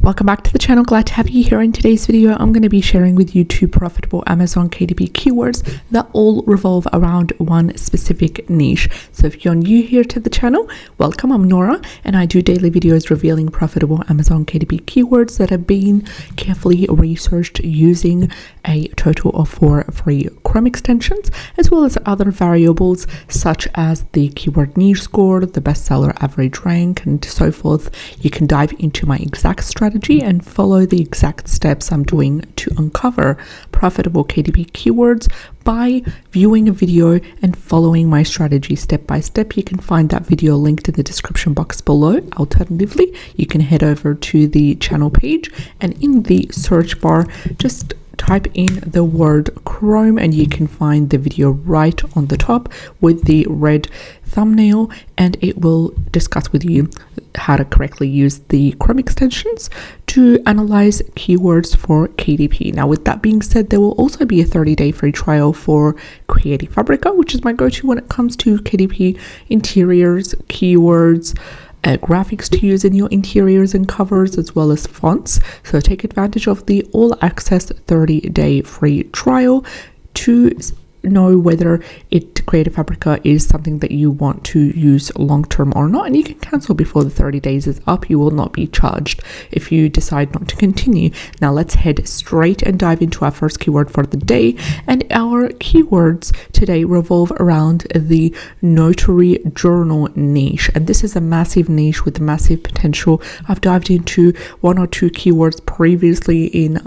Welcome back to the channel. Glad to have you here. In today's video, I'm going to be sharing with you 2 profitable Amazon KDP keywords that all revolve around one specific niche. So if you're new here to the channel, welcome. I'm Nora and I do daily videos revealing profitable Amazon KDP keywords that have been carefully researched using a total of 4 free Chrome extensions, as well as other variables such as the keyword niche score, the bestseller average rank, and so forth. You can dive into my exact strategy and follow the exact steps I'm doing to uncover profitable KDP keywords by viewing a video and following my strategy step by step. You can find that video linked in the description box below. Alternatively, you can head over to the channel page and in the search bar, just type in the word Chrome and you can find the video right on the top with the red thumbnail, and it will discuss with you how to correctly use the Chrome extensions to analyze keywords for KDP. Now, with that being said, there will also be a 30-day free trial for Creative Fabrica, which is my go-to when it comes to KDP interiors, keywords, graphics to use in your interiors and covers, as well as fonts. So take advantage of the all access 30-day free trial to know whether Creative Fabrica is something that you want to use long term or not, and you can cancel before the 30 days is up. You will not be charged if you decide not to continue. Now let's head straight and dive into our first keyword for the day, and our keywords today revolve around the notary journal niche, and this is a massive niche with massive potential. I've dived into 1 or 2 keywords previously in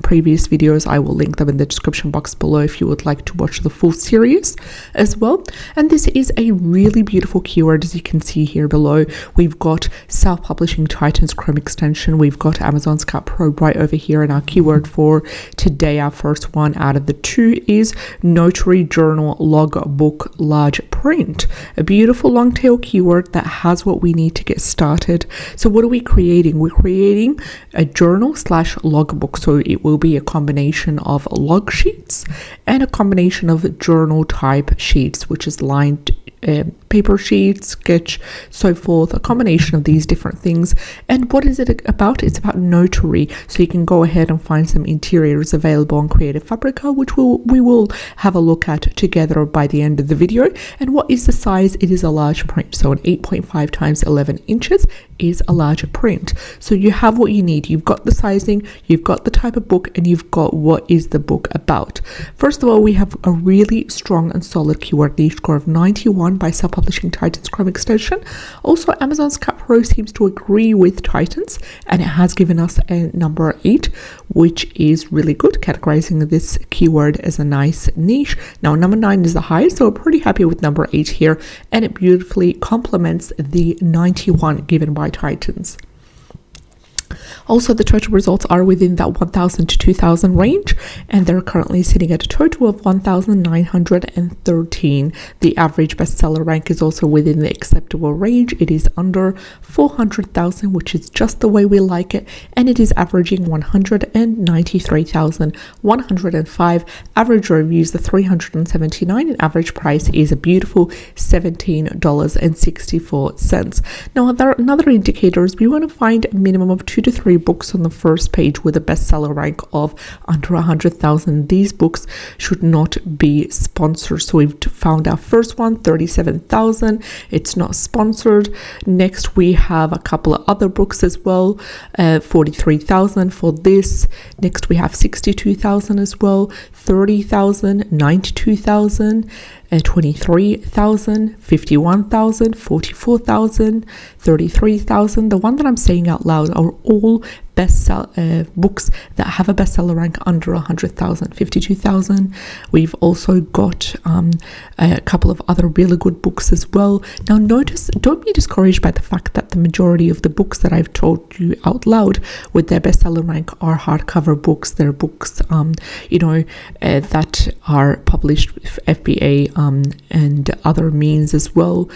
previous videos. I will link them in the description box below if you would like to watch the full series as well. And this is a really beautiful keyword, as you can see here below. We've got self-publishing Titans Chrome extension, we've got Amazon Scout Pro right over here, and our keyword for today, our first one out of the 2, is notary journal logbook large print. A beautiful long tail keyword that has what we need to get started. So what are we creating? We're creating a journal / logbook, so it will be a combination of log sheets and a combination of journal type sheets, which is lined paper sheets, sketch, so forth, a combination of these different things. And what is it about? It's about notary. So you can go ahead and find some interiors available on Creative Fabrica, which we will have a look at together by the end of the video. And what is the size? It is a large print, so an 8.5 times 11 inches is a larger print. So you have what you need. You've got the sizing, you've got the type of book, and you've got what is the book about. First of all, we have a really strong and solid keyword niche score of 91 by self-publishing Titans Chrome extension. Also, Amazon Scout Pro seems to agree with Titans, and it has given us a number 8, which is really good, categorizing this keyword as a nice niche. Now, number 9 is the highest, so we're pretty happy with number 8 here, and it beautifully complements the 91 given by Titans. Also, the total results are within that 1,000 to 2,000 range, and they're currently sitting at a total of 1,913. The average bestseller rank is also within the acceptable range. It is under 400,000, which is just the way we like it, and it is averaging 193,105. Average reviews are 379, and average price is a beautiful $17.64. Now, another indicator is we want to find a minimum of 2 to 3 books on the first page with a bestseller rank of under 100,000. These books should not be sponsored. So we've found our first one, 37,000. It's not sponsored. Next, we have a couple of other books as well, 43,000 for this. Next, we have 62,000 as well, 30,000, 92,000. 23,000, 51,000, 44,000, 33,000. The one that I'm saying out loud are all books that have a bestseller rank under 100,000, 52,000. We've also got a couple of other really good books as well. Now, notice, don't be discouraged by the fact that the majority of the books that I've told you out loud with their bestseller rank are hardcover books. They're books, that are published with FBA and other means as well,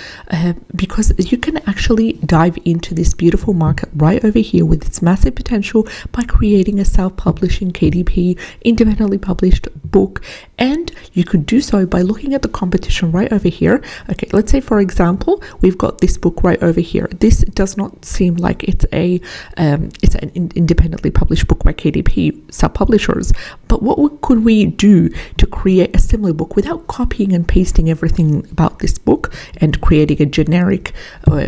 because you can actually dive into this beautiful market right over here with its massive potential potential by creating a self-publishing KDP independently published book. And you could do so by looking at the competition right over here. Okay, let's say for example we've got this book right over here. This does not seem like it's an independently published book by KDP self-publishers, but what could we do to create a similar book without copying and pasting everything about this book and creating a generic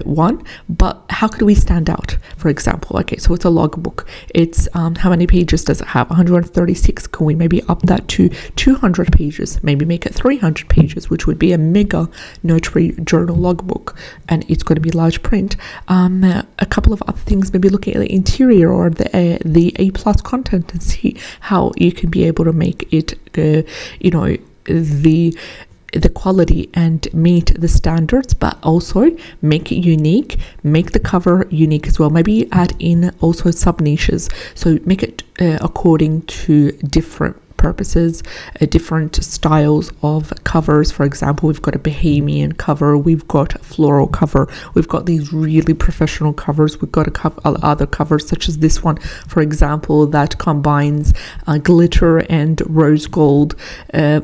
one? But how could we stand out? For example, okay, so it's a logbook. It's how many pages does it have? 136. Can we maybe up that to 200 pages? Maybe make it 300 pages, which would be a mega notary journal logbook, and it's going to be large print. A couple of other things, maybe looking at the interior or the A+ content and see how you can be able to make it the quality and meet the standards, but also make it unique, make the cover unique as well. Maybe add in also sub niches, so make it according to different purposes, different styles of covers. For example, we've got a Bahamian cover, we've got a floral cover, we've got these really professional covers, we've got other covers such as this one, for example, that combines glitter and rose gold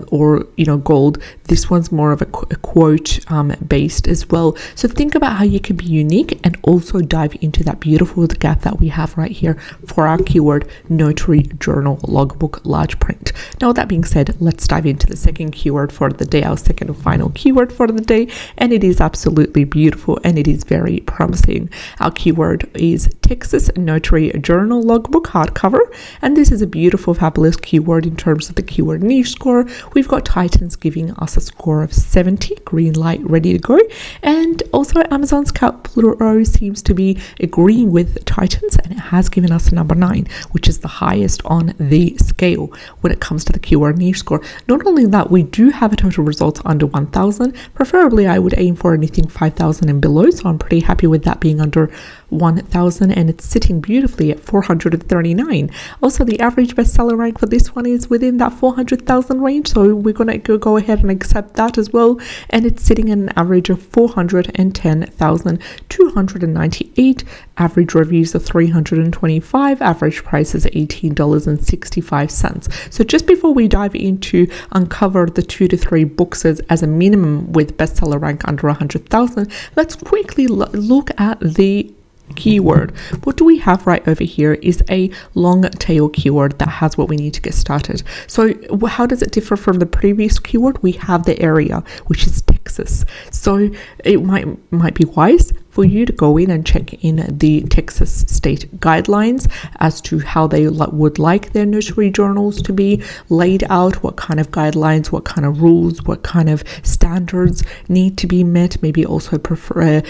or gold. This one's more of a quote based as well. So think about how you can be unique and also dive into that beautiful gap that we have right here for our keyword notary journal logbook large print. Now, with that being said, let's dive into the second keyword for the day, our second and final keyword for the day, and it is absolutely beautiful and it is very promising. Our keyword is Texas Notary Journal Logbook hardcover, and this is a beautiful, fabulous keyword in terms of the keyword niche score. We've got Titans giving us a score of 70, green light, ready to go, and also Amazon's Scout Pro seems to be agreeing with Titans, and it has given us a number 9, which is the highest on the scale when it comes to the keyword niche score. Not only that, we do have a total results under 1,000. Preferably, I would aim for anything 5,000 and below, so I'm pretty happy with that being under 1,000, and it's sitting beautifully at 439. Also, the average bestseller rank for this one is within that 400,000 range, so we're going to go ahead and accept that as well, and it's sitting at an average of 410,298, average reviews of 325, average price is $18.65. So just before we dive into uncover the 2 to 3 books as a minimum with bestseller rank under 100,000, let's quickly look at the keyword. What do we have right over here is a long tail keyword that has what we need to get started. So how does it differ from the previous keyword? We have the area, which is Texas. So it might be wise for you to go in and check in the Texas state guidelines as to how they would like their notary journals to be laid out, what kind of guidelines, what kind of rules, what kind of standards need to be met. Maybe also prefer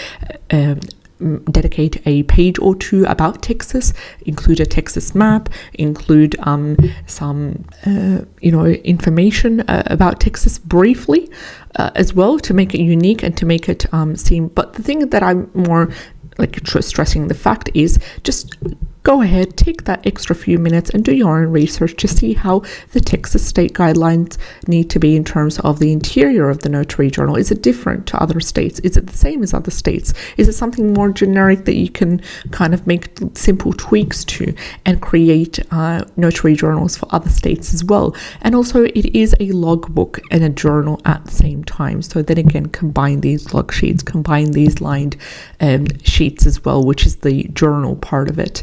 dedicate a page or two about Texas, include a Texas map, include some information about Texas briefly as well, to make it unique and to make it seem. But the thing that I'm more stressing the fact is just go ahead, take that extra few minutes and do your own research to see how the Texas state guidelines need to be in terms of the interior of the notary journal. Is it different to other states? Is it the same as other states? Is it something more generic that you can kind of make simple tweaks to and create notary journals for other states as well? And also, it is a logbook and a journal at the same time. So then again, combine these log sheets, combine these lined sheets as well, which is the journal part of it.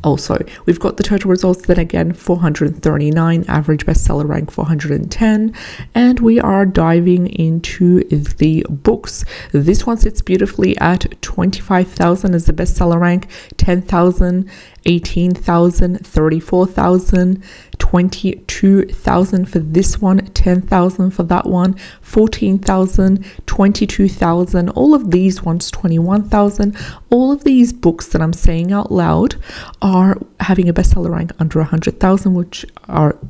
Also, we've got the total results, then again 439, average bestseller rank 410, and we are diving into the books. This one sits beautifully at 25,000 as the bestseller rank, 10,000, 18,000, 34,000, 22,000 for this one, 10,000 for that one, 14,000, 22,000, all of these ones 21,000. All of these books that I'm saying out loud are having a bestseller rank under 100,000, which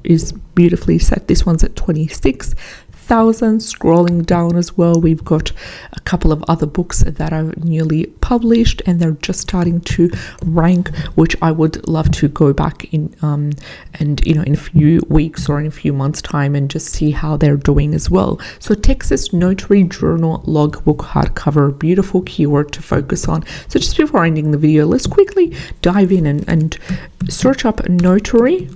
is beautifully set. This one's at 26,000. 6,000. Scrolling down as well, we've got a couple of other books that are newly published and they're just starting to rank, which I would love to go back in and in a few weeks or in a few months time and just see how they're doing as well. So Texas Notary Journal Logbook hardcover, beautiful keyword to focus on. So just before ending the video, let's quickly dive in and search up Notary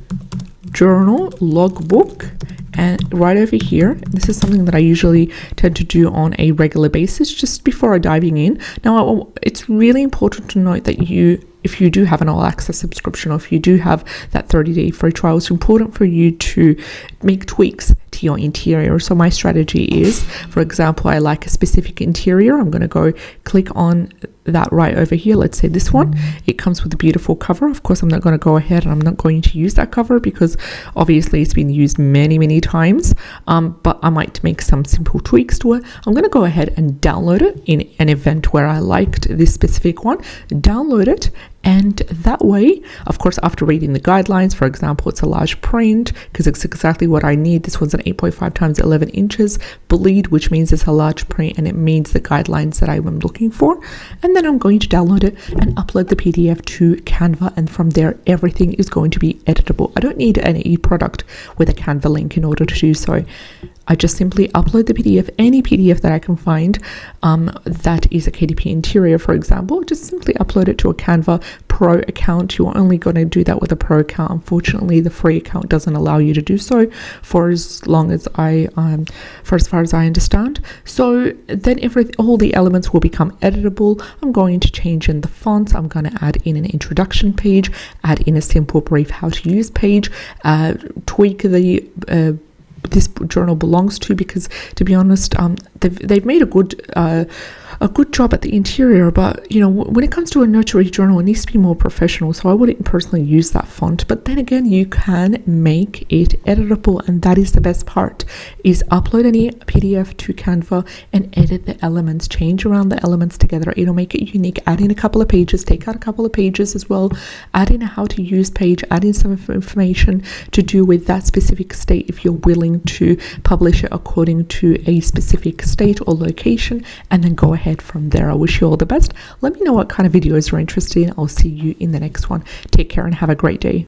Journal Logbook. And right over here, this is something that I usually tend to do on a regular basis just before diving in. Now, it's really important to note that if you do have an all access subscription, or if you do have that 30-day free trial, it's important for you to make tweaks to your interior. So my strategy is, for example, I like a specific interior. I'm going to go click on that right over here. Let's say this one. It comes with a beautiful cover. Of course, I'm not going to go ahead and I'm not going to use that cover because obviously it's been used many times, but I might make some simple tweaks to it. I'm going to go ahead and download it in an event where I liked this specific one, download it. And that way, of course, after reading the guidelines, for example, it's a large print because it's exactly what I need. This one's an 8.5 times 11 inches bleed, which means it's a large print and it meets the guidelines that I'm looking for. And then I'm going to download it and upload the PDF to Canva. And from there, everything is going to be editable. I don't need an e-product with a Canva link in order to do so. I just simply upload the PDF, any PDF that I can find that is a KDP Interior, for example, just simply upload it to a Canva Pro account. You're only going to do that with a Pro account. Unfortunately, the free account doesn't allow you to do so for as far as I understand. So then all the elements will become editable. I'm going to change in the fonts. I'm going to add in an introduction page, add in a simple brief how to use page, tweak the this journal belongs to, because to be honest, they've made a good job at the interior, but when it comes to a notary journal, it needs to be more professional. So I wouldn't personally use that font, but then again, you can make it editable, and that is the best part, is upload any PDF to Canva and edit the elements, change around the elements together. It'll make it unique. Add in a couple of pages, take out a couple of pages as well, add in a how to use page, add in some information to do with that specific state if you're willing to publish it according to a specific state or location, and then go ahead from there. I wish you all the best. Let me know what kind of videos you're interested in. I'll see you in the next one. Take care and have a great day.